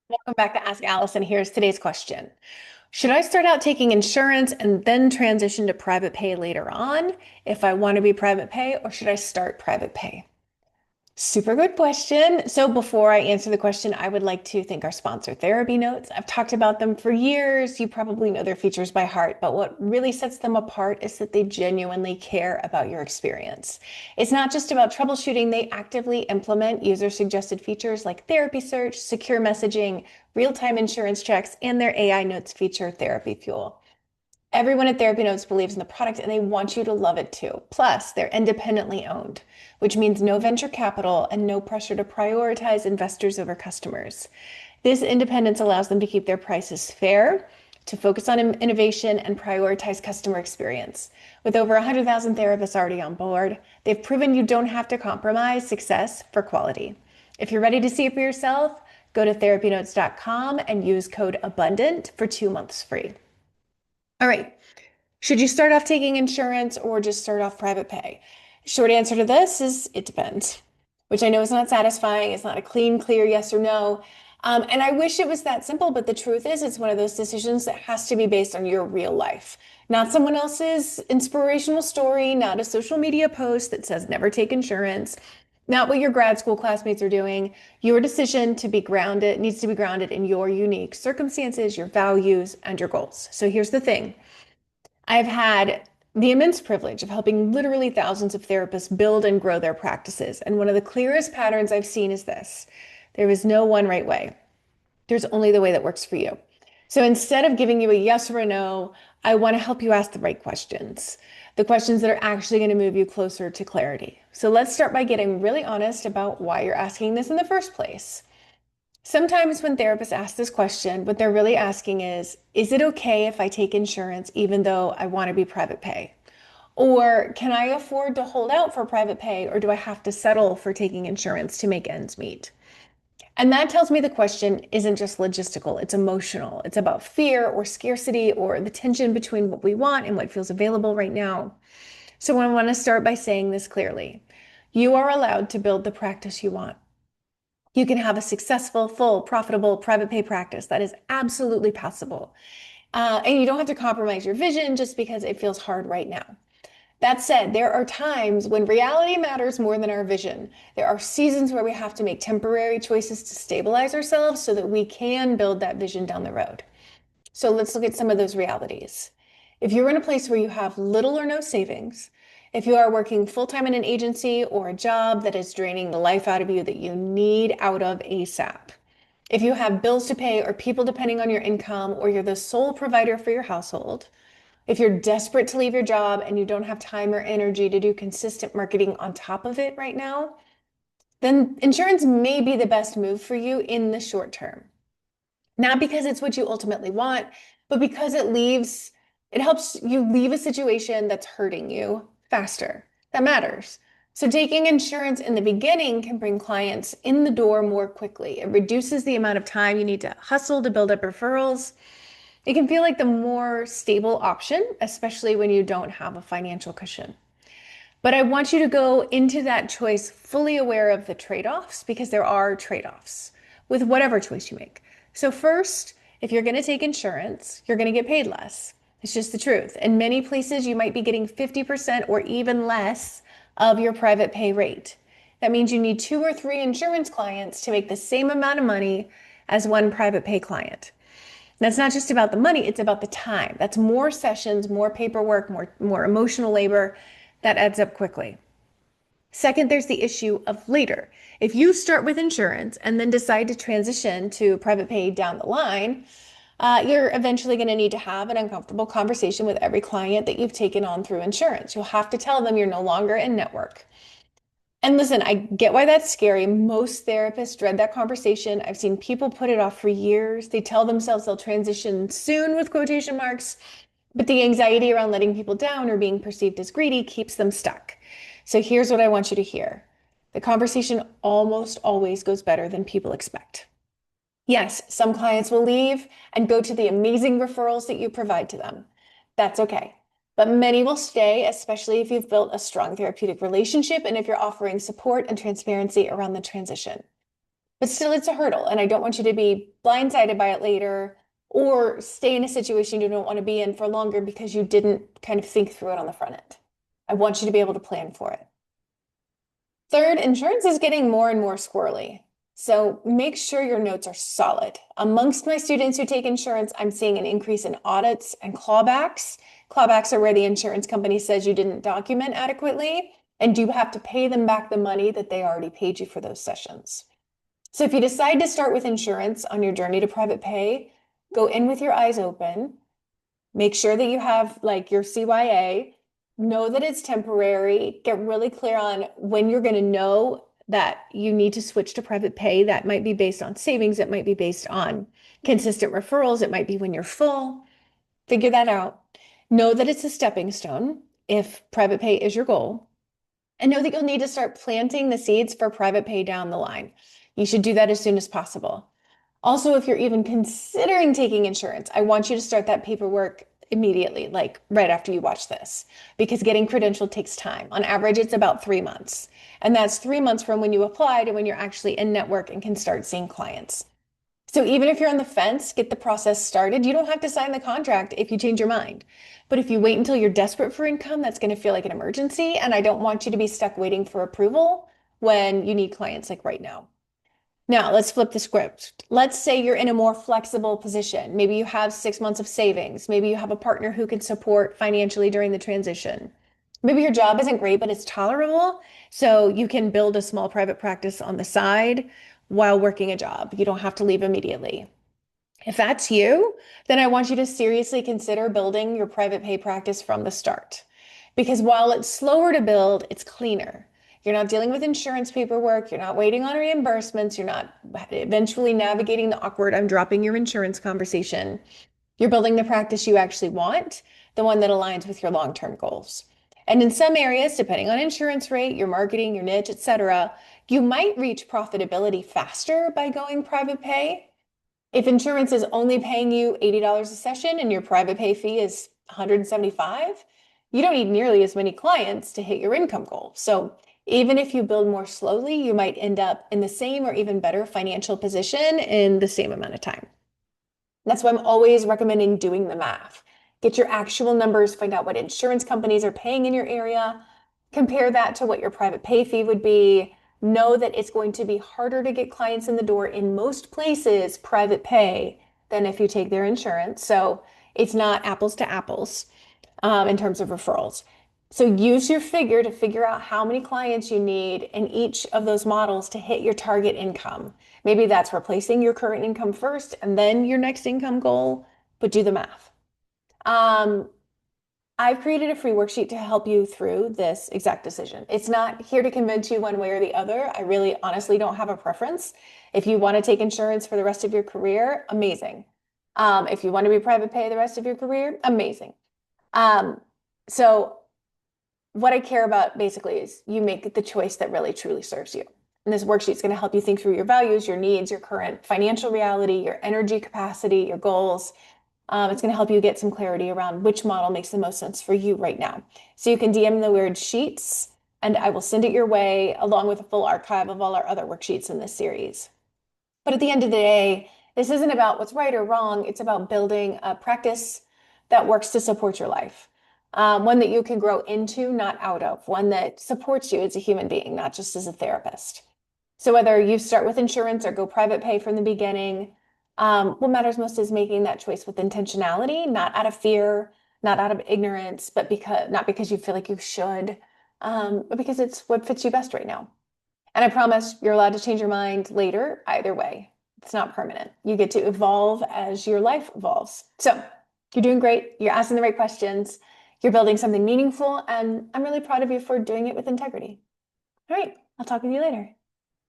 Welcome back to Ask Allison. Here's today's question. Should I start out taking insurance and then transition to private pay later on if I want to be private pay, or should I start private pay? Super good question. So before I answer the question, I would like to thank our sponsor, TherapyNotes. I've talked about them for years. You probably know their features by heart, but what really sets them apart is that they genuinely care about your experience. It's not just about troubleshooting, they actively implement user-suggested features like therapy search, secure messaging, real-time insurance checks, and their AI notes feature, Therapy Fuel. Everyone at TherapyNotes believes in the product and they want you to love it too. Plus, they're independently owned, which means no venture capital and no pressure to prioritize investors over customers. This independence allows them to keep their prices fair, to focus on innovation and prioritize customer experience. With over 100,000 therapists already on board, they've proven you don't have to compromise success for quality. If you're ready to see it for yourself, go to therapynotes.com and use code ABUNDANT for 2 months free. All right. Should you start off taking insurance or just start off private pay? Short answer to this is it depends, which I know is not satisfying. It's not a clean, clear yes or no. And I wish it was that simple, but the truth is it's one of those decisions that has to be based on your real life, not someone else's inspirational story, not a social media post that says never take insurance, not what your grad school classmates are doing. Your decision to be grounded needs to be grounded in your unique circumstances, your values, and your goals. So here's the thing. I've had the immense privilege of helping literally thousands of therapists build and grow their practices. And one of the clearest patterns I've seen is this: there is no one right way. There's only the way that works for you. So instead of giving you a yes or a no, I want to help you ask the right questions, the questions that are actually going to move you closer to clarity. So let's start by getting really honest about why you're asking this in the first place. Sometimes when therapists ask this question, what they're really asking is it okay if I take insurance even though I want to be private pay? Or can I afford to hold out for private pay, or do I have to settle for taking insurance to make ends meet? And that tells me the question isn't just logistical, it's emotional. It's about fear or scarcity or the tension between what we want and what feels available right now. So I want to start by saying this clearly. You are allowed to build the practice you want. You can have a successful, full, profitable private pay practice. That is absolutely possible. And you don't have to compromise your vision just because it feels hard right now. That said, there are times when reality matters more than our vision. There are seasons where we have to make temporary choices to stabilize ourselves so that we can build that vision down the road. So let's look at some of those realities. If you're in a place where you have little or no savings, if you are working full-time in an agency or a job that is draining the life out of you that you need out of ASAP, if you have bills to pay or people depending on your income, or you're the sole provider for your household, if you're desperate to leave your job and you don't have time or energy to do consistent marketing on top of it right now, then insurance may be the best move for you in the short term. Not because it's what you ultimately want, but because it helps you leave a situation that's hurting you faster. That matters. So taking insurance in the beginning can bring clients in the door more quickly. It reduces the amount of time you need to hustle to build up referrals. It can feel like the more stable option, especially when you don't have a financial cushion. But I want you to go into that choice fully aware of the trade-offs, because there are trade-offs with whatever choice you make. So first, if you're going to take insurance, you're going to get paid less. It's just the truth. In many places, you might be getting 50% or even less of your private pay rate. That means you need 2 or 3 insurance clients to make the same amount of money as one private pay client. That's not just about the money, it's about the time. That's more sessions, more paperwork, more emotional labor. That adds up quickly. Second, there's the issue of later. If you start with insurance and then decide to transition to private pay down the line, you're eventually going to need to have an uncomfortable conversation with every client that you've taken on through insurance. You'll have to tell them you're no longer in network. And listen, I get why that's scary. Most therapists dread that conversation. I've seen people put it off for years. They tell themselves they'll transition soon with quotation marks, but the anxiety around letting people down or being perceived as greedy keeps them stuck. So here's what I want you to hear. The conversation almost always goes better than people expect. Yes, some clients will leave and go to the amazing referrals that you provide to them. That's okay. But many will stay, especially if you've built a strong therapeutic relationship and if you're offering support and transparency around the transition. But still, it's a hurdle. And I don't want you to be blindsided by it later or stay in a situation you don't want to be in for longer because you didn't kind of think through it on the front end. I want you to be able to plan for it. Third, insurance is getting more and more squirrely. So make sure your notes are solid. Amongst my students who take insurance, I'm seeing an increase in audits and clawbacks. Clawbacks are where the insurance company says you didn't document adequately, and you have to pay them back the money that they already paid you for those sessions. So if you decide to start with insurance on your journey to private pay, go in with your eyes open. Make sure that you have like your CYA. Know that it's temporary. Get really clear on when you're going to know that you need to switch to private pay. That might be based on savings. It might be based on consistent referrals. It might be when you're full. Figure that out. Know that it's a stepping stone if private pay is your goal. And know that you'll need to start planting the seeds for private pay down the line. You should do that as soon as possible. Also, if you're even considering taking insurance, I want you to start that paperwork immediately, like right after you watch this, because getting credentialed takes time. On average, it's about 3 months. And that's 3 months from when you apply to when you're actually in network and can start seeing clients. So even if you're on the fence, get the process started. You don't have to sign the contract if you change your mind. But if you wait until you're desperate for income, that's going to feel like an emergency. And I don't want you to be stuck waiting for approval when you need clients like right now. Now, let's flip the script. Let's say you're in a more flexible position. Maybe you have 6 months of savings. Maybe you have a partner who can support financially during the transition. Maybe your job isn't great, but it's tolerable. So you can build a small private practice on the side while working a job. You don't have to leave immediately. If that's you, then I want you to seriously consider building your private pay practice from the start. Because while it's slower to build, it's cleaner. You're not dealing with insurance paperwork. You're not waiting on reimbursements. You're not eventually navigating the awkward, I'm dropping your insurance conversation. You're building the practice you actually want, the one that aligns with your long-term goals. And in some areas, depending on insurance rate, your marketing, your niche, etc., you might reach profitability faster by going private pay. If insurance is only paying you $80 a session and your private pay fee is $175, you don't need nearly as many clients to hit your income goal. So even if you build more slowly, you might end up in the same or even better financial position in the same amount of time. That's why I'm always recommending doing the math. Get your actual numbers, find out what insurance companies are paying in your area, compare that to what your private pay fee would be. Know that it's going to be harder to get clients in the door in most places, private pay, than if you take their insurance. So it's not apples to apples in terms of referrals. So use your figure to figure out how many clients you need in each of those models to hit your target income. Maybe that's replacing your current income first and then your next income goal, but do the math. I've created a free worksheet to help you through this exact decision. It's not here to convince you one way or the other. I really honestly don't have a preference. If you want to take insurance for the rest of your career, amazing. If you want to be private pay the rest of your career, amazing. So what I care about basically is you make the choice that really truly serves you. And this worksheet is going to help you think through your values, your needs, your current financial reality, your energy capacity, your goals. It's going to help you get some clarity around which model makes the most sense for you right now. So you can DM the word sheets and I will send it your way along with a full archive of all our other worksheets in this series. But at the end of the day, this isn't about what's right or wrong. It's about building a practice that works to support your life. One that you can grow into, not out of, one that supports you as a human being, not just as a therapist. So whether you start with insurance or go private pay from the beginning, what matters most is making that choice with intentionality, not out of fear, not out of ignorance, but not because you feel like you should, but because it's what fits you best right now. And I promise you're allowed to change your mind later, either way. It's not permanent. You get to evolve as your life evolves. So you're doing great. You're asking the right questions. You're building something meaningful. And I'm really proud of you for doing it with integrity. All right. I'll talk with you later.